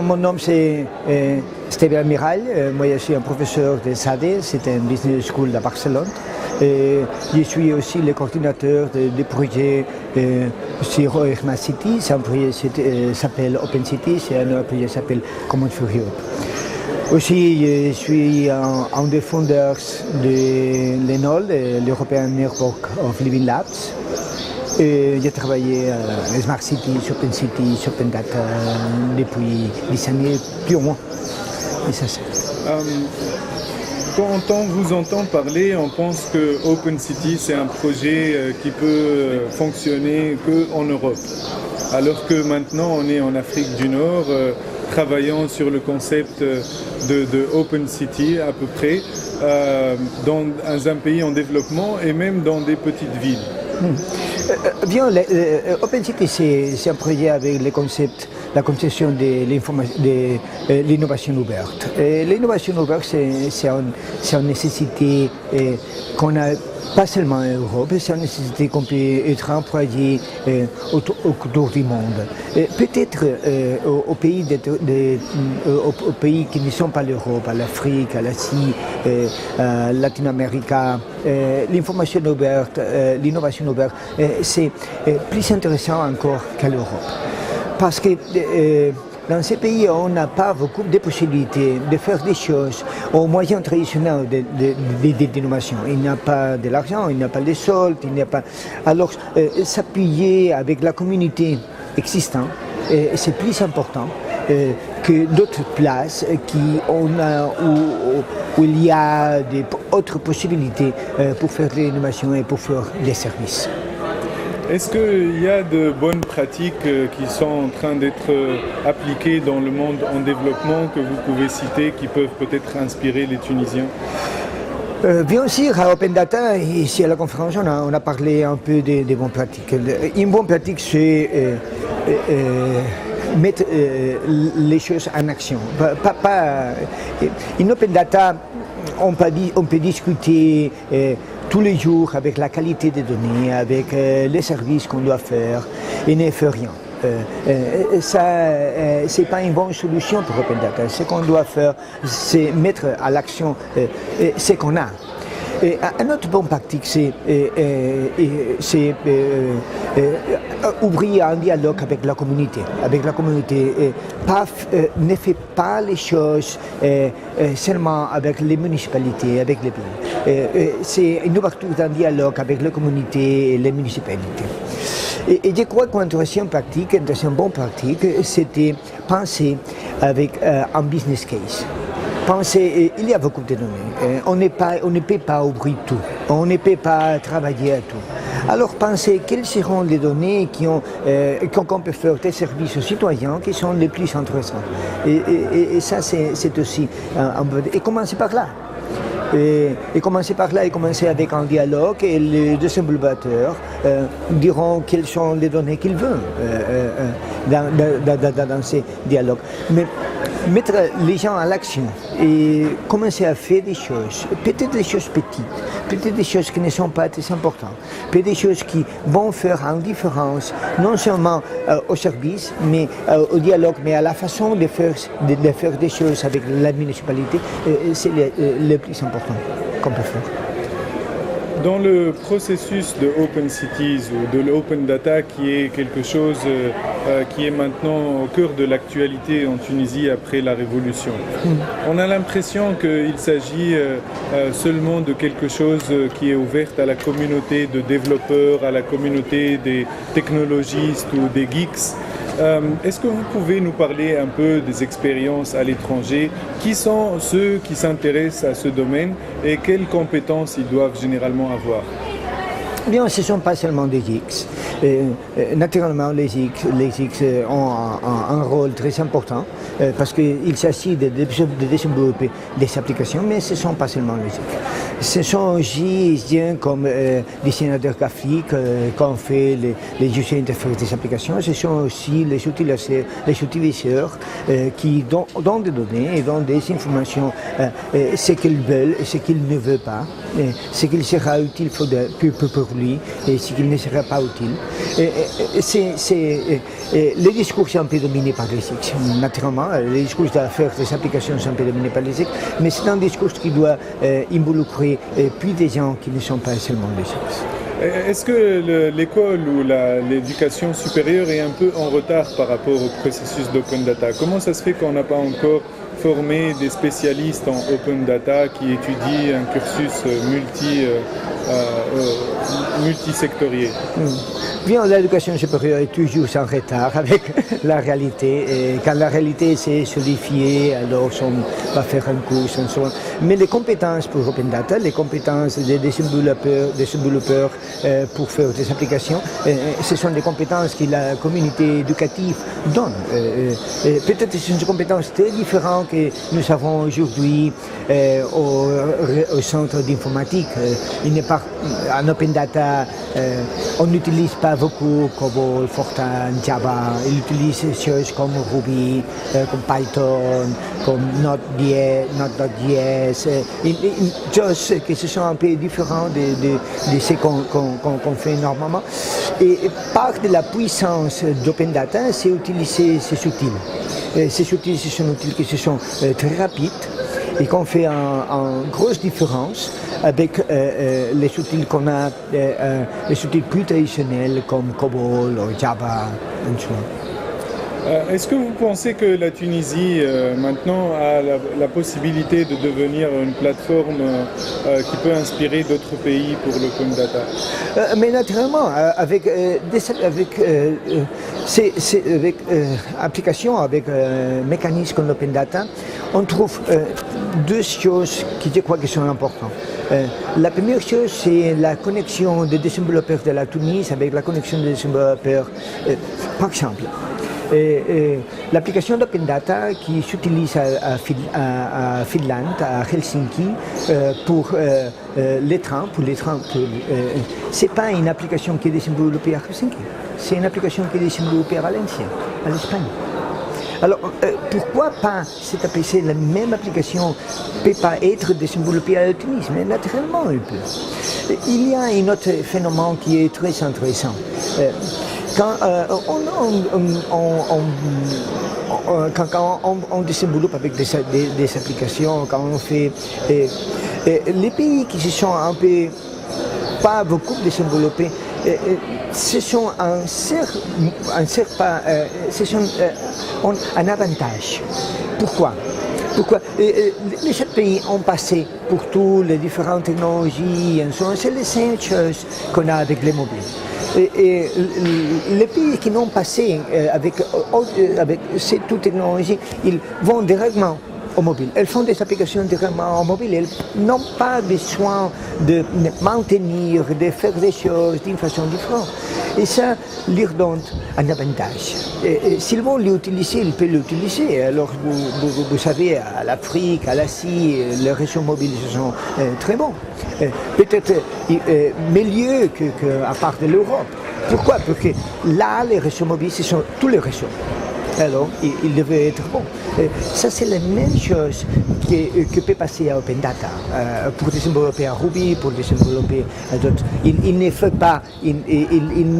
mon nom c'est Steven Amiral. Moi je suis un professeur de SADE, c'est un business school à Barcelone. Je suis aussi le coordinateur des projets sur Herma City. C'est un projet qui s'appelle Open City, c'est un autre projet qui s'appelle Common for Europe. Aussi, je suis un des fondateurs de l'ENOL, l'European Network of Living Labs. J'ai travaillé à Smart Cities, Open Cities, Open Data depuis 10 années, plus ou moins. Et ça, quand on vous entend parler, on pense que Open City, c'est un projet qui peut fonctionner qu'en Europe. Alors que maintenant, on est en Afrique du Nord, travaillant sur le concept de Open City à peu près, dans un pays en développement et même dans des petites villes. Bien, Open City, c'est un projet avec le concept, la conception de l'innovation ouverte. L'innovation ouverte, c'est une nécessité qu'on a pas seulement en Europe, c'est une nécessité qu'on peut être employé autour du monde. Peut-être aux pays qui ne sont pas l'Europe, à l'Afrique, à l'Asie, à Latine-Amérique, l'information ouverte, l'innovation ouverte, c'est plus intéressant encore qu'à l'Europe. Parce que dans ces pays, on n'a pas beaucoup de possibilités de faire des choses aux moyens traditionnels d'innovation. Il n'y a pas de l'argent, il n'y a pas de soldes, il n'y a pas. Alors, s'appuyer avec la communauté existante, c'est plus important que d'autres places où il y a d'autres possibilités pour faire de l'innovation et pour faire des services. Est-ce qu'il y a de bonnes pratiques qui sont en train d'être appliquées dans le monde en développement que vous pouvez citer, qui peuvent peut-être inspirer les Tunisiens? Bien sûr, à Open Data, ici à la conférence, on a parlé un peu des bonnes pratiques. Une bonne pratique, c'est mettre les choses en action. In Open Data, on peut discuter tous les jours avec la qualité des données, avec les services qu'on doit faire, et ne fait rien. Ça, c'est pas une bonne solution pour Open Data. Ce qu'on doit faire, c'est mettre à l'action ce qu'on a. Un autre bonne pratique, c'est ouvrir un dialogue avec la communauté. Ne fait pas les choses seulement avec les municipalités, avec les pays. C'est une ouverture d'un dialogue avec la communauté et les municipalités. Et je crois qu'une troisième bonne pratique, c'était penser avec un business case. Il y a beaucoup de données. On ne peut pas ouvrir tout. On ne peut pas travailler à tout. Alors pensez quelles seront les données qu'on peut faire des services aux citoyens qui sont les plus intéressants. Et ça, c'est aussi un peu. Et commencer par là. Et commencer avec un dialogue et les développeurs diront quelles sont les données qu'ils veulent dans ces dialogues. Mais mettre les gens à l'action et commencer à faire des choses, peut-être des choses petites, peut-être des choses qui ne sont pas très importantes, peut-être des choses qui vont faire une différence, non seulement au service, mais au dialogue, mais à la façon de faire des choses avec la municipalité, c'est le plus important qu'on peut faire. Dans le processus de Open Cities ou de l'Open Data, qui est quelque chose qui est maintenant au cœur de l'actualité en Tunisie après la Révolution, on a l'impression qu'il s'agit seulement de quelque chose qui est ouvert à la communauté de développeurs, à la communauté des technologistes ou des geeks. Est-ce que vous pouvez nous parler un peu des expériences à l'étranger? Qui sont ceux qui s'intéressent à ce domaine et quelles compétences ils doivent généralement avoir? Bien, ce ne sont pas seulement des geeks. Naturellement, les geeks ont un rôle très important parce qu'il s'agit de développer des applications, mais ce ne sont pas seulement les geeks. Ce sont aussi des gens comme dessinateurs graphiques qui ont fait les user interfaces des applications. Ce sont aussi les utilisateurs qui donnent des données et donnent des informations, ce qu'ils veulent et ce qu'ils ne veulent pas, ce qu'il sera utile pour aujourd'hui et ce qui ne sera pas utile. Les discours sont un peu dominés par les X, naturellement. Les discours d'affaires, des applications sont un peu dominés par les X, mais c'est un discours qui doit involucrer plus des gens qui ne sont pas seulement les X. Est-ce que l'école ou l'éducation supérieure est un peu en retard par rapport au processus d'open data? Comment ça se fait qu'on n'a pas encore formé des spécialistes en open data qui étudient un cursus multisectoriel? Bien, l'éducation supérieure est toujours en retard avec la réalité. Et quand la réalité s'est solidifiée, alors on va faire un cours, mais les compétences pour Open Data, les compétences des développeurs pour faire des applications, ce sont des compétences que la communauté éducative donne. Peut-être que ce sont des compétences très différentes que nous avons aujourd'hui au centre d'informatique. Il n'est pas en Open Data, on n'utilise pas beaucoup Cobol, Fortran, Java. Il utilise des choses comme Ruby, comme Python, comme Node.js, choses qui sont un peu différentes de ce qu'on fait normalement. Et part de la puissance d'Open Data, c'est utiliser ces outils. Ces outils, ce sont des outils qui sont très rapides et qu'on fait une grosse différence avec les outils qu'on a, les outils plus traditionnels comme Cobol ou Java et so on. Est-ce que vous pensez que la Tunisie maintenant a la possibilité de devenir une plateforme qui peut inspirer d'autres pays pour l'open data? Mais naturellement, avec applications, avec mécanismes comme l'open data, on trouve deux choses qui je crois qui sont importantes. La première chose, c'est la connexion des développeurs de la Tunisie avec la connexion des développeurs, par exemple. L'application d'Open Data qui s'utilise à Finlande, à Helsinki, pour les trains, ce n'est pas une application qui est développée à Helsinki, c'est une application qui est développée à Valencia, à l'Espagne. Alors, pourquoi pas la même application ne peut pas être développée à la Tunisie? Mais naturellement, elle peut. Il y a un autre phénomène qui est très intéressant. Quand on développe avec des applications, quand on fait les pays qui se sont un peu pas beaucoup développés, ce sont un avantage. Pourquoi? Les sept pays ont passé pour toutes les différentes technologies, c'est les seules choses qu'on a avec les mobiles. Et les pays qui n'ont passé avec ces technologies, ils vont directement au mobile. Elles font des applications directement au mobile. Elles n'ont pas besoin de maintenir, de faire des choses d'une façon différente. Et ça leur donne un avantage. S'ils vont l'utiliser, ils peuvent l'utiliser. Alors, vous savez, à l'Afrique, à l'Asie, les réseaux mobiles sont très bons. Peut-être mieux qu'à part de l'Europe. Pourquoi? Parce que là, les réseaux mobiles, ce sont tous les réseaux. Alors, il devait être bon. Ça, c'est la même chose que peut passer à Open Data. Pour développer à Ruby, pour développer à d'autres. Il ne fait pas, il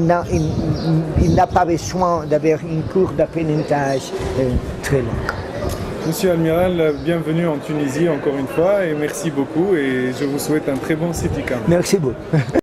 n'a pas besoin d'avoir une courbe d'apprentissage très longue. Monsieur Almiral, bienvenue en Tunisie encore une fois et merci beaucoup et je vous souhaite un très bon CityCamp. Merci beaucoup.